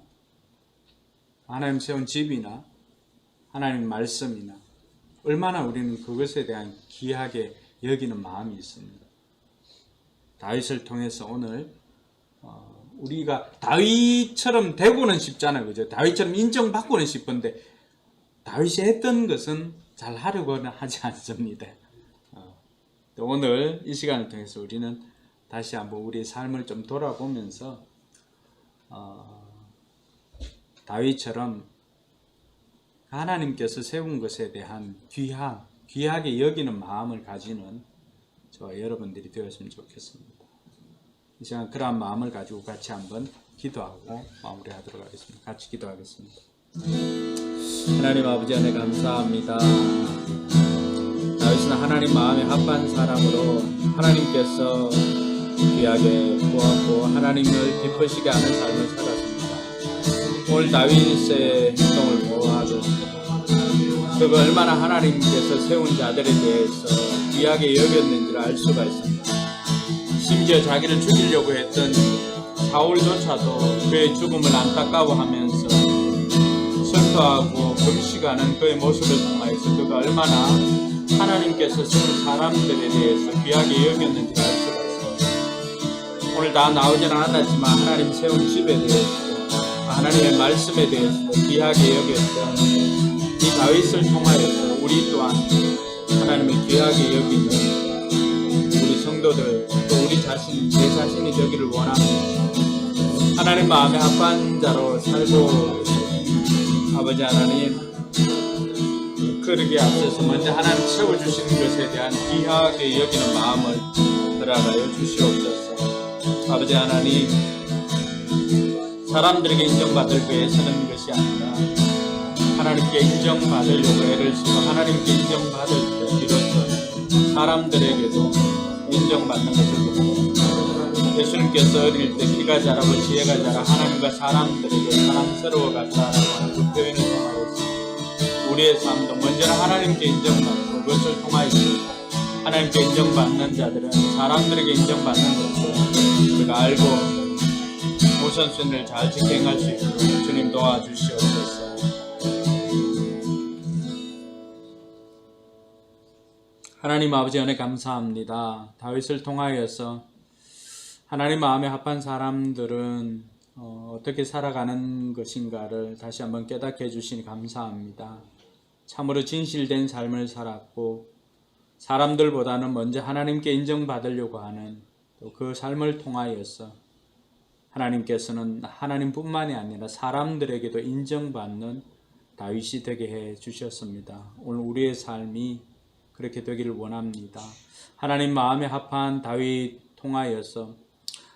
하나님 세운 집이나 하나님 말씀이나 얼마나 우리는 그것에 대한 귀하게 여기는 마음이 있습니다. 다윗을 통해서 오늘 우리가 다윗처럼 되고는 싶잖아요. 그죠? 다윗처럼 인정받고는 싶은데 다윗이 했던 것은 잘 하려고는 하지 않습니다. 오늘 이 시간을 통해서 우리는 다시 한번 우리의 삶을 좀 돌아보면서 다윗처럼 하나님께서 세운 것에 대한 귀하게 여기는 마음을 가지는 저와 여러분들이 되었으면 좋겠습니다. 이 시간 그러한 마음을 가지고 같이 한번 기도하고 마무리하도록 하겠습니다. 같이 기도하겠습니다. 하나님 아버지 안에 감사합니다. 다윗은 하나님 마음에 합한 사람으로 하나님께서 귀하게 보았고 하나님을 기쁘시게 하는 삶을 살았습니다. 오늘 다윗의 행동을 보아도 그가 얼마나 하나님께서 세운 자들에 대해서 귀하게 여겼는지를 알 수가 있습니다. 심지어 자기를 죽이려고 했던 사울조차도 그의 죽음을 안타까워하면서 슬퍼하고 금식하는 그의 모습을 통하여서 그가 얼마나 하나님께서 세운 사람들에 대해서 귀하게 여겼는지를 알 수가 있습니다. 오늘 다 나오지는 않았지만 하나님 세운 집에 대해서 하나님의 말씀에 대해서 귀하게 여겼던 이 다윗을 통하여서 우리 또한 하나님의 귀하게 여기는 우리 성도들 또 우리 자신 제 자신이 되기를 원합니다. 하나님 마음에 합한 자로 살고 아버지 하나님 그러기에 앞서서 먼저 하나님 채워주시는 것에 대한 귀하게 여기는 마음을 허락하여 주시옵소서. 아버지 하나님 사람들에게 인정받을 위해서는 것이 아니라 하나님께 인정받으려고 애를 쓰고 하나님께 인정받을 때 비로소 사람들에게도 인정받는 것을 보고 예수님께서 어릴 때 키가 자라고 지혜가 자라 하나님과 사람들에게 사랑스러워 갔다라고 하는 그 표현을 통하여서 우리의 삶도 먼저 하나님께 인정받고 그것을 통하여서 하나님께 인정받는 자들은 사람들에게 인정받는 것을 우리가 알고 우선순위를 잘 직행할 수 있도록 주님 도와주시옵소서. 하나님 아버지 은혜 감사합니다. 다윗을 통하여서 하나님 마음에 합한 사람들은 어떻게 살아가는 것인가를 다시 한번 깨닫게 해주시니 감사합니다. 참으로 진실된 삶을 살았고 사람들보다는 먼저 하나님께 인정받으려고 하는 또 그 삶을 통하여서 하나님께서는 하나님뿐만이 아니라 사람들에게도 인정받는 다윗이 되게 해 주셨습니다. 오늘 우리의 삶이 그렇게 되기를 원합니다. 하나님 마음에 합한 다윗 통하여서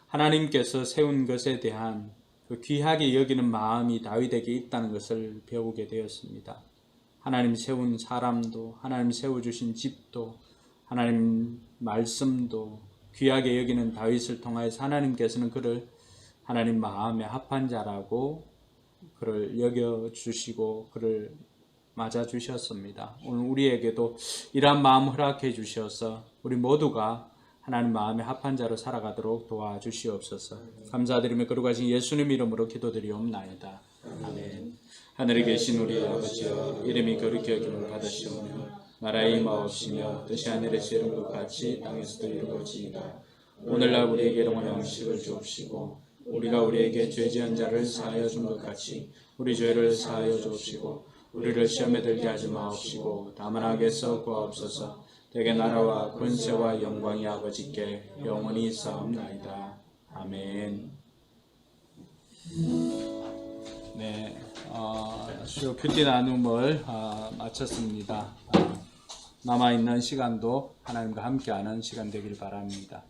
하나님께서 세운 것에 대한 그 귀하게 여기는 마음이 다윗에게 있다는 것을 배우게 되었습니다. 하나님 세운 사람도 하나님 세워주신 집도 하나님 말씀도 귀하게 여기는 다윗을 통하여서 하나님께서는 그를 하나님 마음에 합한 자라고 그를 여겨주시고 그를 맞아주셨습니다. 오늘 우리에게도 이러한 마음 허락해 주셔서 우리 모두가 하나님 마음에 합한 자로 살아가도록 도와주시옵소서. 감사드리며 거룩하신 예수님 이름으로 기도드리옵나이다. 아멘. 하늘에 계신 우리 아버지여 이름이 거룩히 여김을 받으시오며 나라의 임하옵시며 뜻이 하늘에서 이룬 것 같이 땅에서도 이루어지이다. 오늘날 우리에게 일용할 양식을 주옵시고 우리가 우리에게 죄 지은 자를 사하여 준 것 같이 우리 죄를 사하여 주옵시고 우리를 시험에 들게 하지 마옵시고 다만 악에서 구하옵소서. 대개 나라와 권세와 영광이 아버지께 영원히 있사옵나이다. 아멘. 네, 주요 큐티 나눔을 마쳤습니다. 남아있는 시간도 하나님과 함께하는 시간 되길 바랍니다.